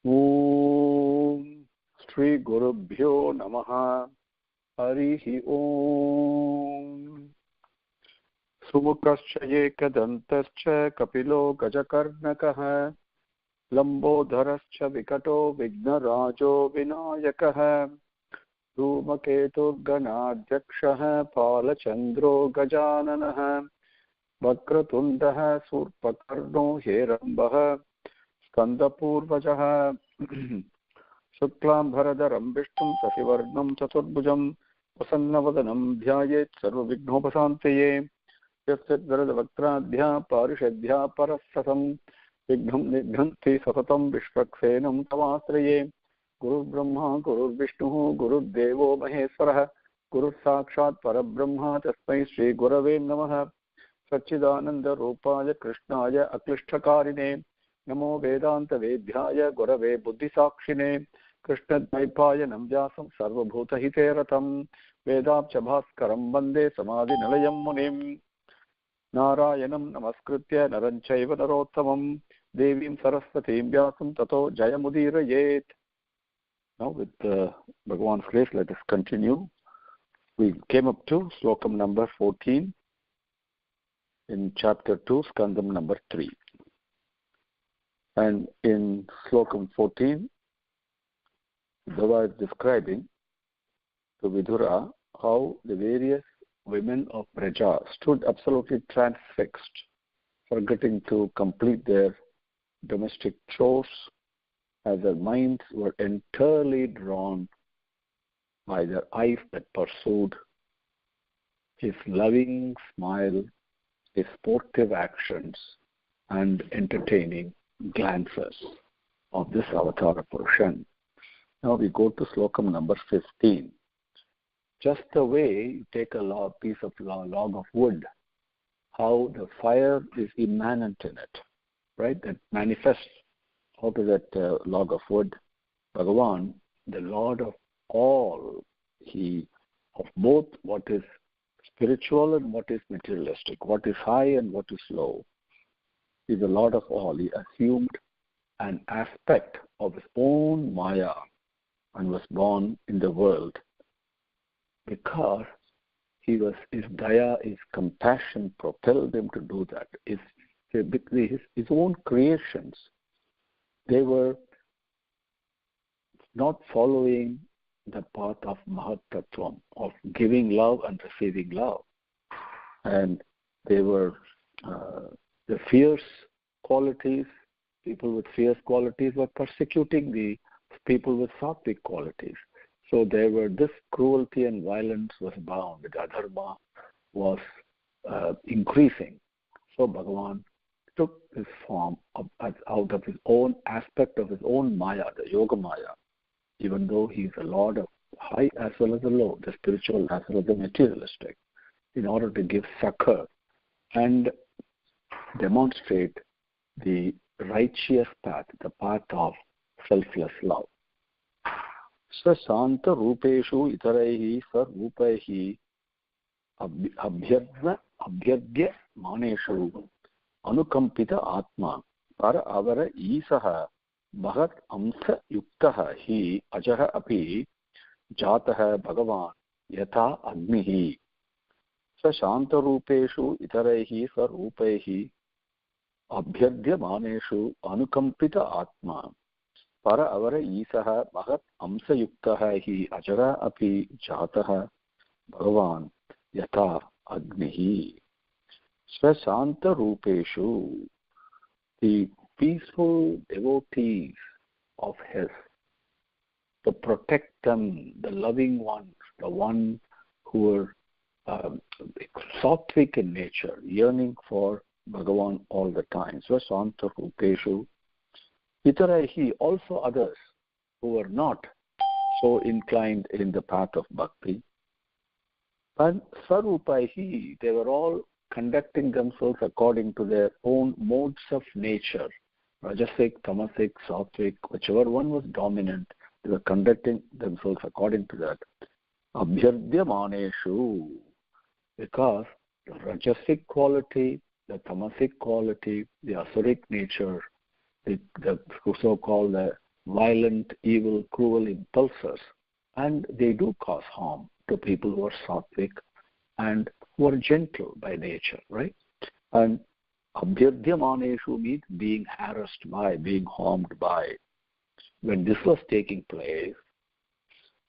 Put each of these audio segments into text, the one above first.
Om Shri Gurubhyo Namaha Harihi Om. Sumukascha Ekadantascha Kapilo Gajakarnakaha Lambodharascha Vikato Vignarajo Vinayakaha Dhumaketur Ganadhyakshaha Palachandro Gajananaha Vakratundaha Surpakarno Herambaha Skandapurvajaha Shuklam Bharadaram Vishtum Sasivarnam Chaturbhujam Vasannavadanam Dhyayet Sarvavignopasantaye Yasyat Varadavakradhya Parishadhya Parasatam Vignam Nidhanti Sasatam Vishwaksenam Tavastraye Guru Brahma Guru Vishnu Guru Devo Maheswara Guru Sakshat Parabrahma Tasmai Shri Gurave Namaha Satchidananda Rupaya Krishnaya Aklishtakarine Namo Vedanta Vedhyaya Gurave Buddhisakshine Krishna Dvaipaya Namjasam Sarvabhuta Hiteratam Vedabcha Bhaskaram Vande Samadhi Nilayam Munim Narayanam Namaskritya Naranchaiva Narottamam Devim Saraswatim Vyasam Tato Jayamudirayet. Now with Bhagavan's grace, let us continue. We came up to Slokam number 14 in chapter 2, Skandam number 3. And in Slokam 14, Bhagavan is describing to Vidura how the various women of Braja stood absolutely transfixed, forgetting to complete their domestic chores, as their minds were entirely drawn by their eyes that pursued his loving smile, his sportive actions, and entertaining glances of this Avatara Purushan. Now we go to Slokam number 15. Just the way you take a piece of log of wood, how the fire is immanent in it, right? That manifests out of that log of wood. Bhagavan, the Lord of all, of both what is spiritual and what is materialistic, what is high and what is low. He is the Lord of all. He assumed an aspect of his own Maya and was born in the world because his daya, his compassion propelled him to do that. His own creations, they were not following the path of Mahatattvam, of giving love and receiving love. And they were the fierce qualities, people with fierce qualities were persecuting the people with sattvic qualities. So this cruelty and violence was bound, the adharma was increasing. So Bhagavan took his form out of his own aspect of his own Maya, the Yoga Maya, even though he is a Lord of high as well as the low, the spiritual as well as the materialistic, in order to give succor and demonstrate the righteous path, the path of selfless love. Sashanta Rupeshu Itaraihi Sarupaihi Abhyadya Maneshu Anukampita Atma Para Avara Isaha Bhagat Amsa Yuktaha Hi Ajaha Api Jataha Bhagavan Yatha Agnihi Sashanta Rupeshu Itaraihi Sarupaihi Abhyadya Maneshu Anukampita Atma Para Avara Isaha Bhagat Amsa Yuktaha Hi Ajara Api Jataha Bhagavan Yatha Agnihi. Swashanta Rupeshu, the peaceful devotees of his, to protect them, the loving ones, the ones who were sattvic in nature, yearning for Bhagavan all the time. Swashanta Rupeshu. Itaraihi, also others who were not so inclined in the path of bhakti. And Sarupaihi, they were all conducting themselves according to their own modes of nature. Rajasic, Tamasic, Sattvic, whichever one was dominant, they were conducting themselves according to that. Abhyardya Maneshu, because the Rajasic quality, the Tamasic quality, the Asuric nature, the so-called violent, evil, cruel impulses, and they do cause harm to people who are sattvic and who are gentle by nature, right? And abhyardhyamaneshu means being harassed by, being harmed by. When this was taking place,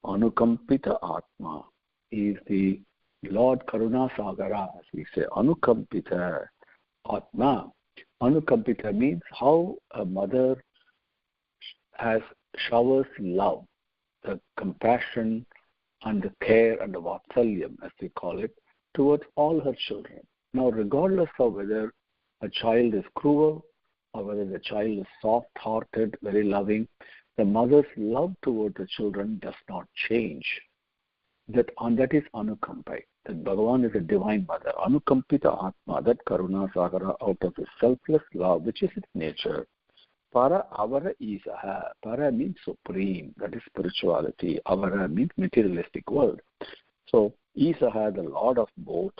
Anukampita Atma is the Lord Karunasagara, as we say. Anukampita Atma. Anukampita means how a mother showers love, the compassion and the care and the vatsalyam, as we call it, towards all her children. Now, regardless of whether a child is cruel or whether the child is soft-hearted, very loving, the mother's love toward the children does not change. That is Anukampai. That Bhagavan is a divine mother. Anukampita Atma, that Karuna Sagara, out of his selfless love, which is its nature. Para Avara Isaha. Para means supreme. That is spirituality. Avara means materialistic world. So, Isaha, the Lord of both.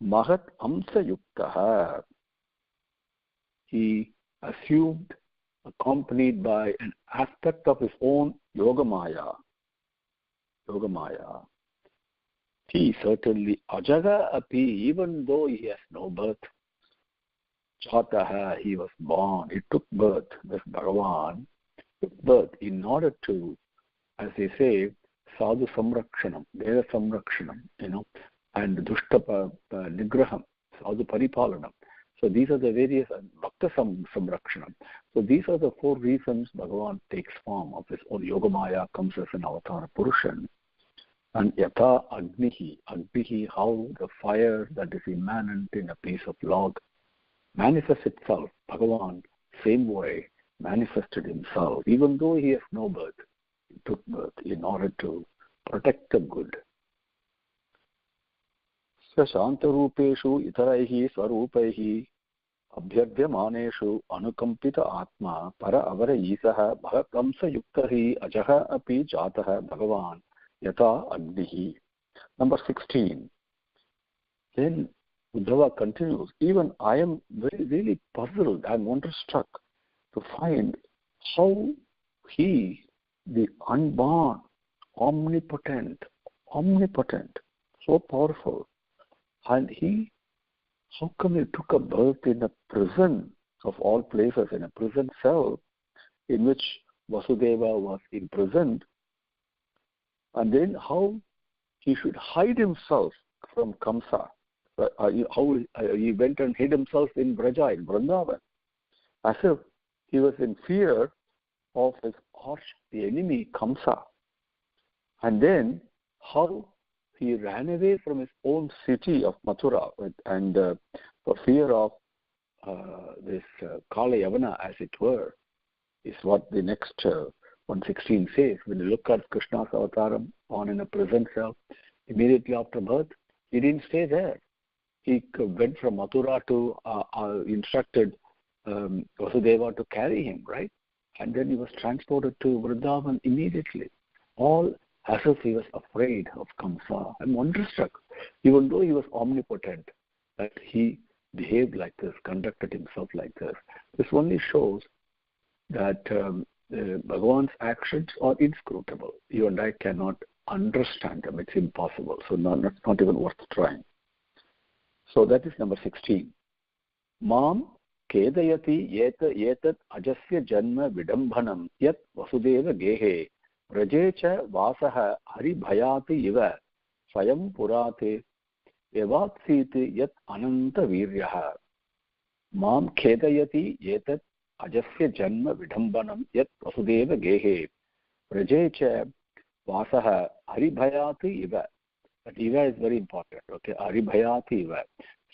Mahat Amsa Yuktaha. He assumed, accompanied by an aspect of his own Yogamaya. Yogamaya. He certainly, Ajaga Api, even though he has no birth, Chataha, he was born, he took birth, this Bhagavan took birth in order to, as they say, Sadhu Samrakshanam, Deva Samrakshanam, and Dushta Nigraham, Sadhu Paripalanam. So these are the various, Bhakta Samrakshanam. So these are the four reasons Bhagavan takes form of his own Yogamaya, comes as an avatar Purushan. And Yatha Agnihi, how the fire that is immanent in a piece of log manifests itself. Bhagavan, same way, manifested himself. Even though he has no birth, he took birth in order to protect the good. Shantarupeshu itaraihi swarupaihi abhyardhyamaneshu anukampita atma para avara isaha bhagakamsa yuktahi ajaha api jataha Bhagavan yata agnihi. Number 16. Then Uddhava continues, even I am really puzzled and wonderstruck to find how he, the unborn, omnipotent, so powerful, and he, how come he took a birth in a prison of all places, in a prison cell in which Vasudeva was imprisoned, and then how he should hide himself from Kamsa. How he went and hid himself in Braja, in Vrindavan, as if he was in fear of his the enemy Kamsa. And then how he ran away from his own city of Mathura and for fear of this Kala Yavana, as it were, is what the next 116 says. When you look at Krishna's avataram on in a prison cell, immediately after birth, he didn't stay there. He went from Mathura to instructed Vasudeva to carry him, right? And then he was transported to Vrindavan immediately, all as if he was afraid of Kamsa. I'm wonderstruck, even though he was omnipotent, that he behaved like this, conducted himself like this. This only shows that Bhagavan's actions are inscrutable. You and I cannot understand them. It's impossible. So that's not even worth trying. So that is number 16. Mam kedayati yetat ajasya janma vidambhanam yat vasudeva gehe rajecha vasaha haribhayati iva swayam purate evatsiti yat ananta viryaha. Mam kedayati yetat ajasya janma vidambhanam yat vasudeva gehe rajecha vasaha haribhayati iva. But Iva is very important. Okay, Aribhayati Iva.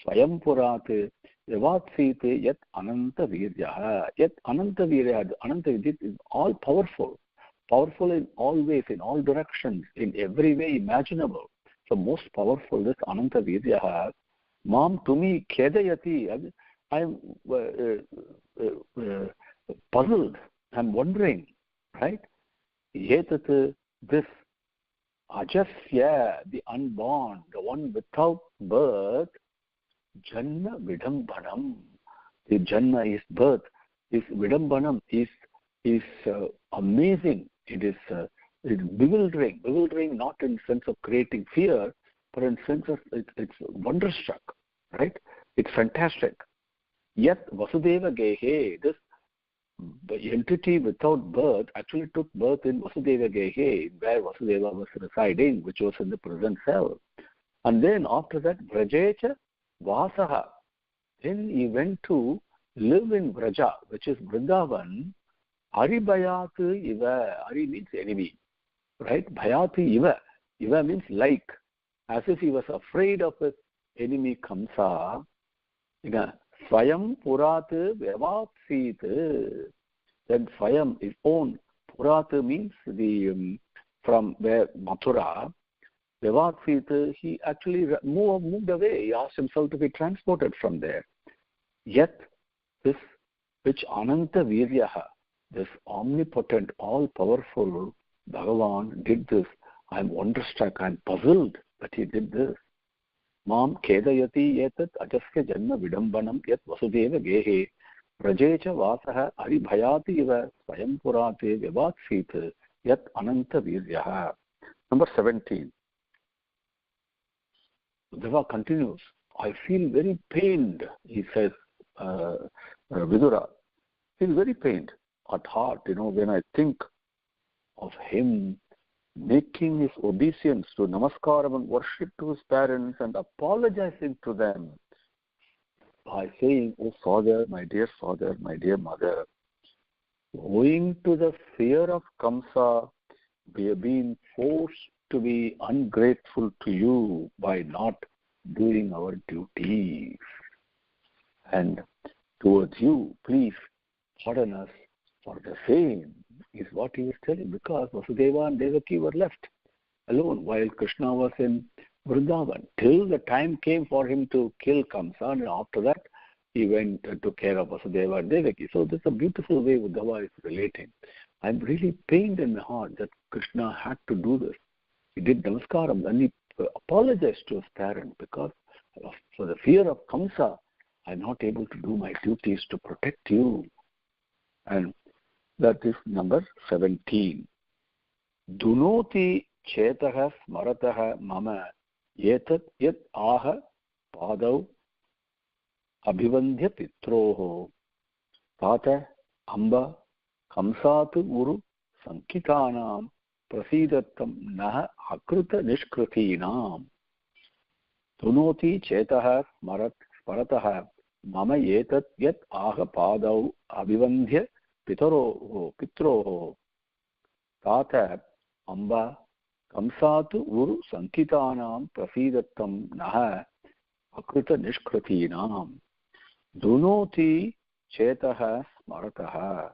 Swayam Purate Evatsite Yat Ananta Viryaha. Yat Ananta Viryaha. Ananta Viryaha is all powerful. Powerful in all ways, in all directions, in every way imaginable. So most powerful, this Ananta Viryaha. Mam Tumi Kedayati. I'm puzzled. I'm wondering, right? Yetat, this Ajasya, the unborn, the one without birth, Janma Vidambhanam. The Janma is birth. is vidambanam, is amazing. It's bewildering not in sense of creating fear, but in sense of it's wonderstruck, right? It's fantastic. Yet Vasudeva Gehe, this entity without birth actually took birth in Vasudeva Gehe, where Vasudeva was residing, which was in the present self. And then after that, Vrajecha Vasaha. Then he went to live in Vraja, which is Vrindavan. Ari Bhayati Iva. Ari means enemy, right? Bhayati Iva. Iva means like. As if he was afraid of his enemy Kamsa. Swayam Purat Vyavapsit. Then Swayam, his own. Purat means the from where Mathura. Vyavapsit, he actually moved away. He asked himself to be transported from there. Yet, this which Ananta Viryaha, this omnipotent, all-powerful Bhagavan did this. I'm wonderstruck, I'm puzzled that he did this. Mam Kedayati Yetat Ajasya Janma Vidambanam Yat Vasudeva Gehe Rajecha Vasaha Ari Bhayati Iva Swayam Purate Vyavaksit Yat Ananta Viryaha. Number 17. Deva continues, I feel very pained, he says, Vidura. I feel very pained at heart, when I think of him making his obeisance to Namaskaram and worship to his parents and apologizing to them by saying, oh father, my dear mother, owing to the fear of Kamsa, we have been forced to be ungrateful to you by not doing our duties. And towards you, please pardon us for the same, is what he was telling, because Vasudeva and Devaki were left alone while Krishna was in Vrindavan. Till the time came for him to kill Kamsa, and after that he went and took care of Vasudeva and Devaki. So this is a beautiful way Uddhava is relating. I'm really pained in my heart that Krishna had to do this. He did Namaskaram and he apologized to his parents because for the fear of Kamsa, I'm not able to do my duties to protect you. And that is number 17. Dunoti chetah smaratah mama yetat yat aha padau abhivandhya pitroho tata amba kamsat guru sankitanam prasidattam nah akruta nishkrutinam. Dunoti chetah smaratah mama yetat yat aha padau abhivandhya pitroho tata amba kamsatu guru sankitanam prasidattam naha akruta nishkrutinam. Dunoti chetah smarataha.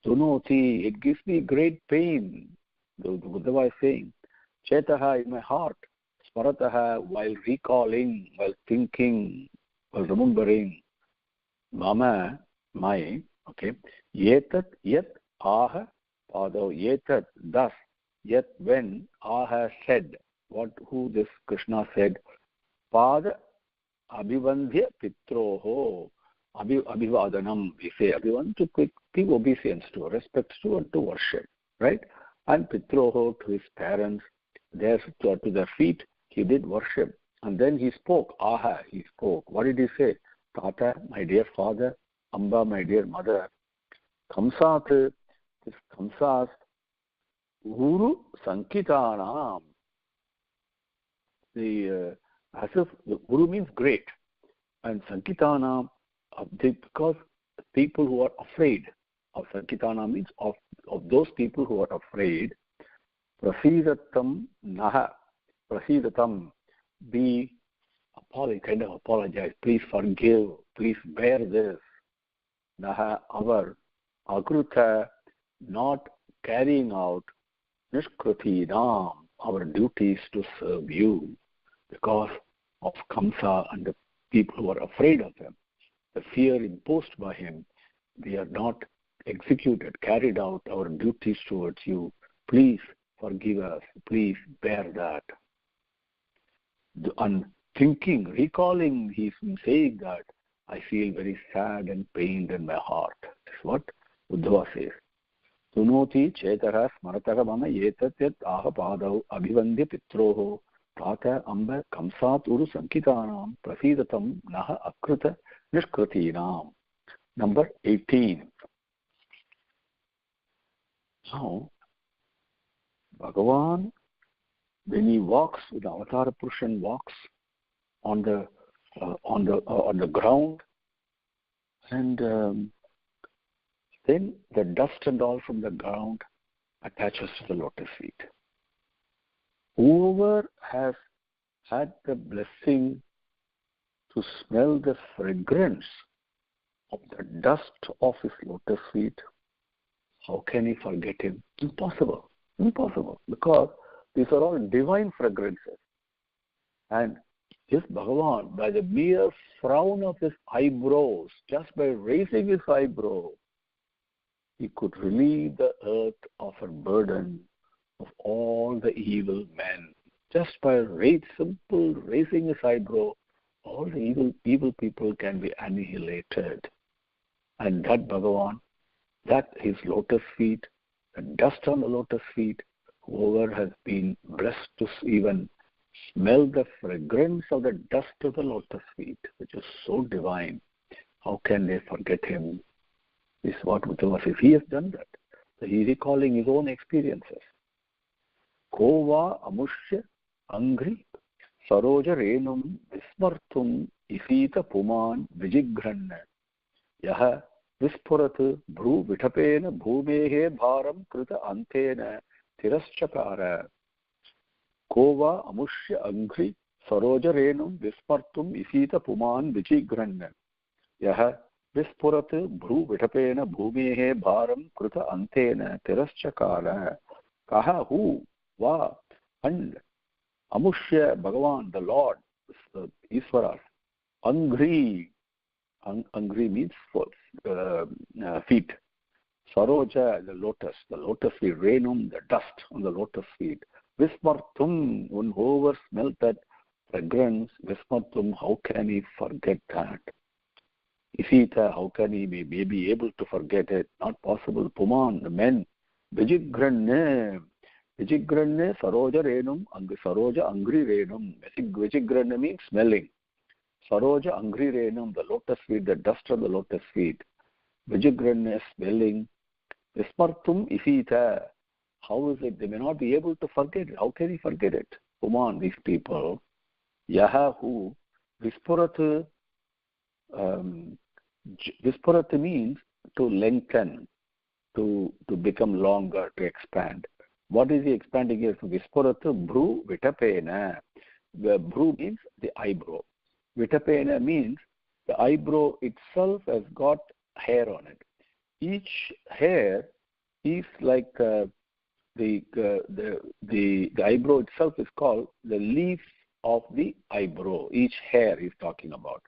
Dunoti, it gives me great pain. The Buddha is saying, chetah in my heart, smarataha, while recalling, while thinking, while remembering, mama, my, okay, yetat yet aha padav, yetat thus, yet when aha said, who this Krishna said, pada abhivandhya pitroho, abhivadanam, we say abhivan, to give obeisance to, respect to, and to worship, right? And pitroho, to his parents, there to their feet, he did worship. And then he spoke, aha, he spoke. What did he say? Tata, my dear father, Amba, my dear mother, Kamsat, this Kamsas, Guru Sankitanam. As if the Guru means great, and Sankitanam, because people who are afraid of Sankitana means of those people who are afraid, Prasidatam Naha, Prasidatam, be kind of apologize, please forgive, please bear this. Naha, our Akruta, not carrying out Nishkrutinam, our duties to serve you, because of Kamsa and the people who are afraid of him. The fear imposed by him, we are not carried out our duties towards you. Please forgive us. Please bear that. And thinking, recalling, he's saying that I feel very sad and pained in my heart. That's what Uddhava says. Sunoti chetara smaratara mama yetat yat aha padau abhivandya pitroho Tata amba kamsat uru sankitanam prasidatam naha akrita nishkritinam. Number 18. Now, Bhagavan, when he walks, the Avatara Purushan walks on the ground, and then the dust and all from the ground attaches to the lotus feet. Whoever has had the blessing to smell the fragrance of the dust of his lotus feet, how can he forget him? Impossible. Impossible. Because these are all divine fragrances. And his Bhagavan, by the mere frown of his eyebrows, just by raising his eyebrow, he could relieve the earth of her burden of all the evil men. Just by simple raising his eyebrow, all the evil people can be annihilated. And that Bhagavan, that his lotus feet, the dust on the lotus feet, whoever has been blessed to even smell the fragrance of the dust of the lotus feet, which is so divine, how can they forget him? This is what Uddhava says. He has done that. So he is recalling his own experiences. Kova amushya angri saroja renum vismartum isita puman vijigranna yaha visphurat bhru vitapena bhumehe bharam krita antena tiraschakara. Kova amushya angri saroja renum vismartum isita puman vijigranna yaha visphurat bhru vitapena bhumehe bharam krita antena tiraschakara. Kaha, who? Va, and Amushya, Bhagavan, the Lord, Isvara, Angri. Angri means feet. Saroja, the lotus feet. Renum, the dust on the lotus feet. Vismartum, when whoever smelt that fragrance, Vismartum, how can he forget that? Isita, how can he be able to forget it? Not possible. Puman, the men. Vijigranne. Vijigranne saroja renum, saroja angri renum. Vijigranne means smelling. Saroja angri renum, the lotus feet, the dust of the lotus feet. Vijigranne smelling. Vismartum isita. How is it? They may not be able to forget it. How can he forget it? Puman, these people. Yaha who. Visphurat. Visphurat means to lengthen, to become longer, to expand. What is he expanding here? Vispurata bhru vitapena. The bhru means the eyebrow. Vitapena means the eyebrow itself has got hair on it. Each hair is like the eyebrow itself is called the leaves of the eyebrow. Each hair he's talking about.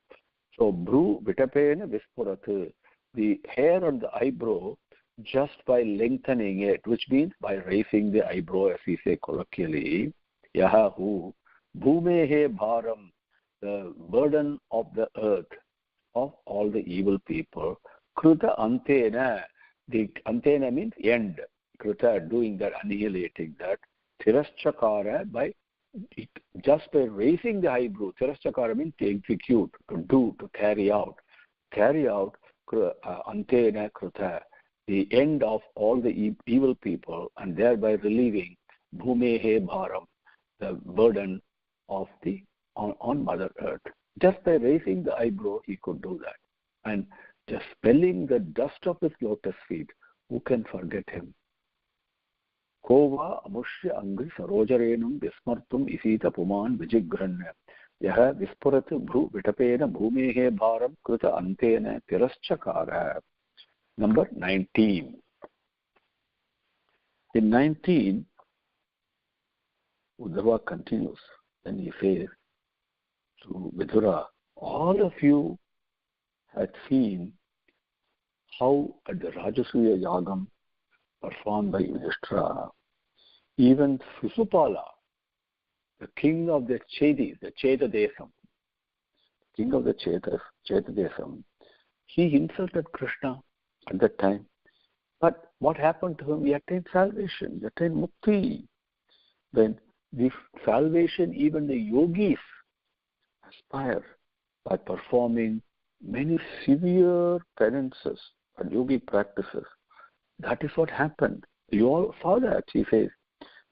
So bhru vitapena vispurata. The hair on the eyebrow, just by lengthening it, which means by raising the eyebrow, as we say colloquially, yahahu, bhumehe bharam, the burden of the earth, of all the evil people, kruta antena, the antena means end, kruta, doing that, annihilating that, tiraschakara, by just by raising the eyebrow, tiraschakara means to execute, to do, to carry out, antena kruta, the end of all the evil people, and thereby relieving bhumehe bharam, the burden of on Mother Earth. Just by raising the eyebrow, he could do that. And just smelling the dust of his lotus feet, who can forget him? Kova amushya angri sarojarenum vismartum isita puman vijigranna yaha vispurat bhru vitapena bhumehe bharam krita antena tiraschakara. Number 19. In 19, Uddhava continues, and he says to Vidura, all of you had seen how at the Rajasuya Yagam performed by Yudhishthira, even Sisupala, the king of the Chedis, the Cheda Desam, king of the Chetadesam, he insulted Krishna at that time. But what happened to him? He attained salvation, he attained mukti. Then this salvation, even the yogis aspire by performing many severe penances and yogic practices. That is what happened. You all saw that, he says.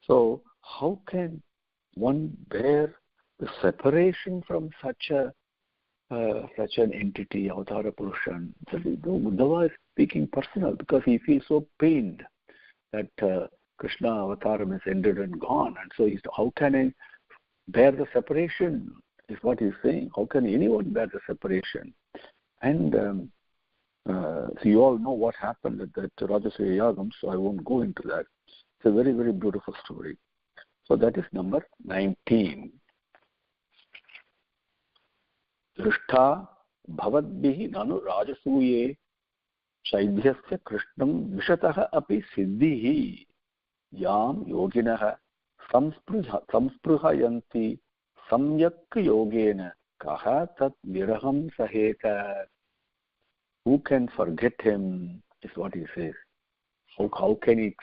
So how can one bear the separation from such an entity, Avatara Purushan? Uddhava is speaking personal because he feels so pained that Krishna Avataram is ended and gone. And so how can I bear the separation, is what he's saying. How can anyone bear the separation? And so you all know what happened at that Rajasuya Yagam, so I won't go into that. It's a very, very beautiful story. So that is number 19. Drishta bhavadbihi nanu rajasuye chaidhyasya krishnam vishatah api siddhihi yam yoginah samspruhayanti samyak yogena kaha tat viraham saheta. Who can forget him, is what he says. How can he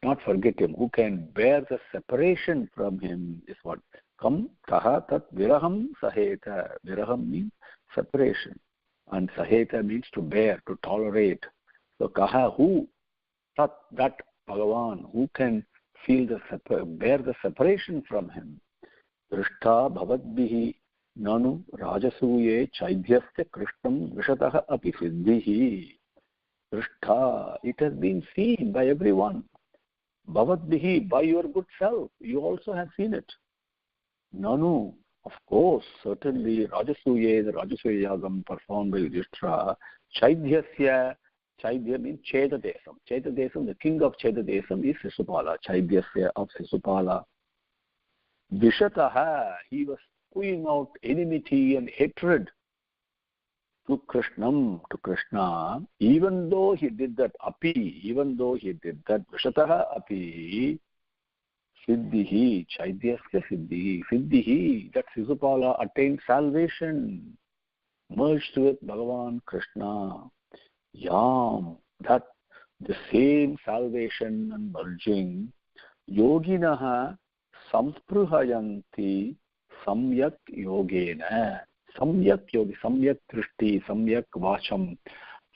not forget him? Who can bear the separation from him, is what. Kaha tat viraham saheta. Viraham means separation. And saheta means to bear, to tolerate. So kaha, who? Tat, that Bhagavan, who can bear the separation from him? Drishta bhavadbihi nanu rajasuye chaidhyasya krishnam vishatah api siddhihi. Drishta, it has been seen by everyone. Bhavadbihi, by your good self, you also have seen it. Nanu, of course, certainly, Rajasuye, the Rajasuya Yagam performed by Yudhishthira, Chaidhyasya, Chaidhya means Chetadesam. Chetadesam, the king of Chetadesam is Sisupala, Chaidhyasya of Sisupala. Vishataha, he was spewing out enmity and hatred to Krishna, even though he did that Vishataha api, Siddhihi, Chaidhyasya Siddhihi, that Sisupala attained salvation, merged with Bhagavan Krishna. Yam, that the same salvation and merging, Yoginaha Samspruhayanti Samyak Yogena. Samyak Yogi, Samyak Drishti, Samyak Vacham,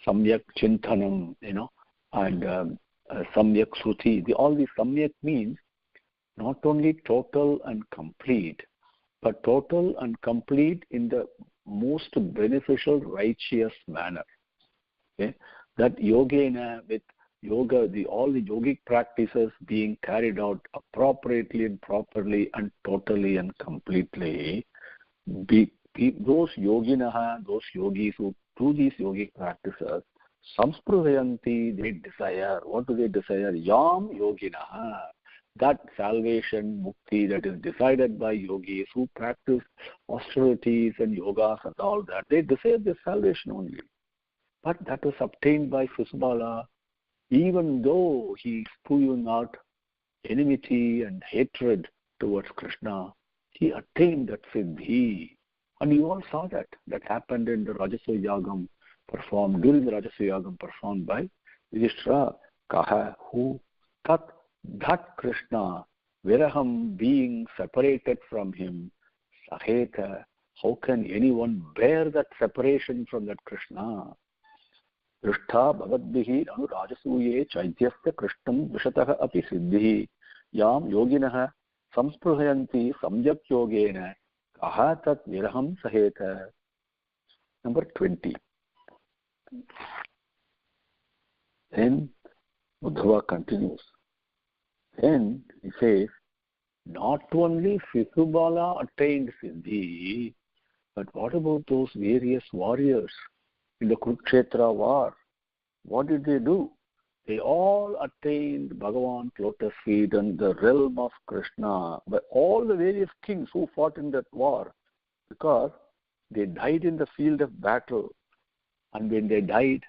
Samyak Chintanam, and Samyak Sruti. All these Samyak means not only total and complete, but total and complete in the most beneficial, righteous manner. Okay? That yogena, with yoga, all the yogic practices being carried out appropriately and properly and totally and completely, those yoginaha, those yogis who do these yogic practices, samspruhayanti, they desire. What do they desire? Yam yoginaha. That salvation, mukti, that is decided by yogis who practice austerities and yogas and all that, they desire this salvation only. But that was obtained by Sisupala, even though he is spewing out enmity and hatred towards Krishna, he attained that siddhi. And you all saw that. That happened in the Rajasuya Yagam during the Rajasuya Yagam performed by Yudhishthira. Kaha, who? That Krishna, viraham, being separated from him, saheta, how can anyone bear that separation from that Krishna? Drishta bhavadbihi anu rajasuye chaidhyasya krishnam vishatah api siddhihi yam yoginaha samspruhayanti samyak yogena kaha tat viraham saheta. Number 20. Then Uddhava continues. Then he says, not only Sisupala attained siddhi, but what about those various warriors in the Kurukshetra war? What did they do? They all attained Bhagavan's Lotus Feet and the realm of Krishna by all the various kings who fought in that war, because they died in the field of battle. And when they died,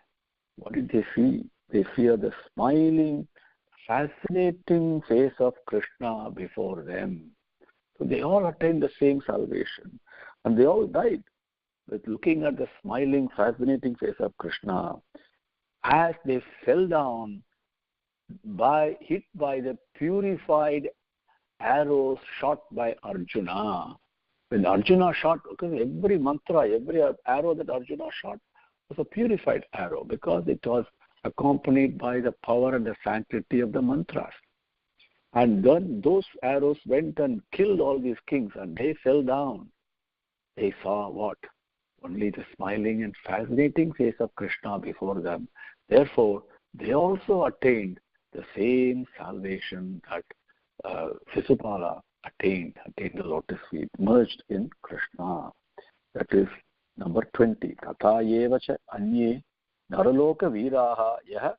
what did they see? They see the smiling, fascinating face of Krishna before them. So they all attained the same salvation. And they all died. with looking at the smiling, fascinating face of Krishna, as they fell down hit by the purified arrows shot by Arjuna. When Arjuna shot, because every mantra, every arrow that Arjuna shot was a purified arrow, because it was accompanied by the power and the sanctity of the mantras. And then those arrows went and killed all these kings, and they fell down. They saw what? Only the smiling and fascinating face of Krishna before them. Therefore, they also attained the same salvation that Sisupala attained the Lotus Feet, merged in Krishna. That is number 20. Tata yevacha anye naraloka viraha yah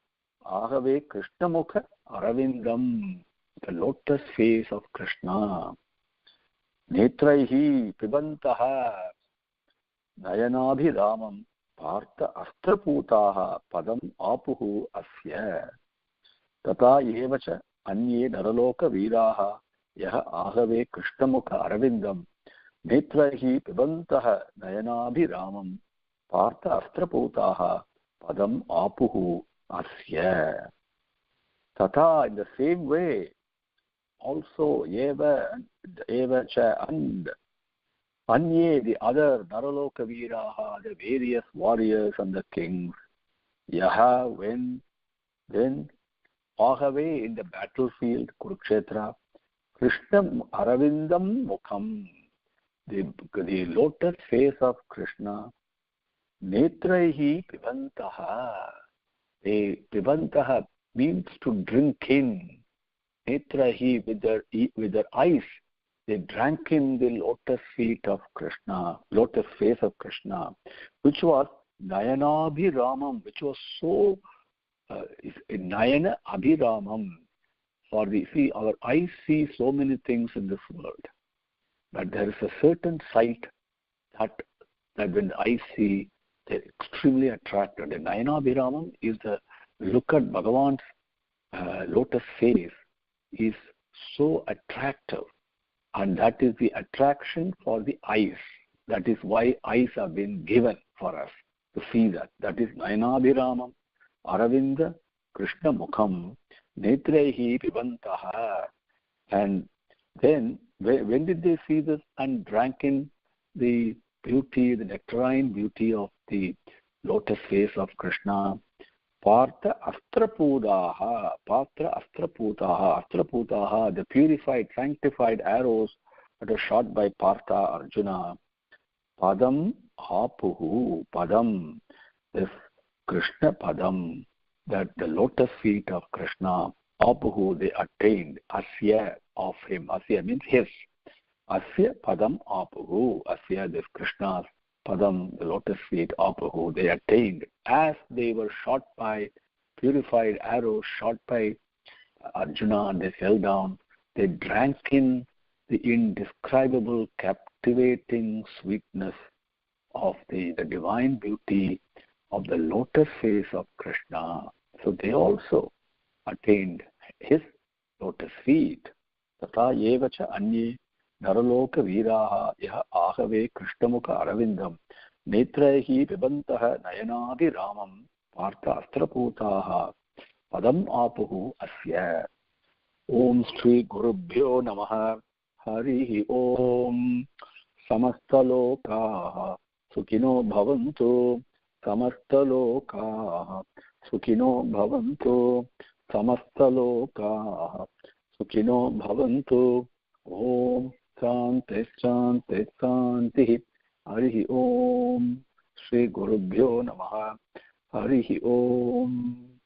ahave Krishnamukha aravindam. The lotus face of Krishna. Netraihi pibantaha nayanabhiramam partha astraputaha padam apuhu asya. Tata yevacha anye naraloka viraha yah ahave Krishnamukha aravindam netraihi pibantaha nayanabhiramam partha astraputaha padam apuhu asya. Tata, in the same way, also eva cha and anye, the other naraloka viraha, the various warriors and the kings, yaha, when ahave, in the battlefield, Kurukshetra, Krishnam aravindam mukham, the lotus face of Krishna, netraihi pibantaha, pibantaha means to drink in. Netrahi, with their eyes, they drank in the lotus feet of Krishna, lotus face of Krishna, which was Nayana Abhiramam, which was so Nayana Abhiramam. For our eyes see so many things in this world, but there is a certain sight that when the eyes see, they're extremely attracted. And Nayana Abhiramam is the look at Bhagavan's lotus face is so attractive, and that is the attraction for the eyes. That is why eyes have been given for us to see that. That is Nayanabhiramam Aravinda Krishna Mukham Netrehi Pibantaha. And then when did they see this and drank in the beauty, the nectarine beauty of the lotus face of Krishna? Partha astraputaha, the purified, sanctified arrows that are shot by Partha Arjuna. Padam apuhu, padam, this Krishna padam, that the lotus feet of Krishna, apuhu, they attained, asya, of him, asya means his, asya padam apuhu, asya, this Krishna's padam, the lotus feet, apuhu, they attained, as they were shot by purified arrows shot by Arjuna, and they fell down. They drank in the indescribable, captivating sweetness of the divine beauty of the lotus face of Krishna. So they also attained his lotus feet. Tata yevacha anye naraloka viraha yah ahave Krishnamukha aravindam netraihi pibantaha nayanabhiramam partha astraputaha padam apuhu asya. Om Shri Gurubhyo Namaha. Harihi Om. Samastalokaha Sukhino Bhavantu. Samastalokaha Sukhino Bhavantu. Samastalokaha Sukhino Bhavantu. Om Shanti Shanti Shanti. Harihi Om. Shri Gurubhyo Namaha. Harihi Om.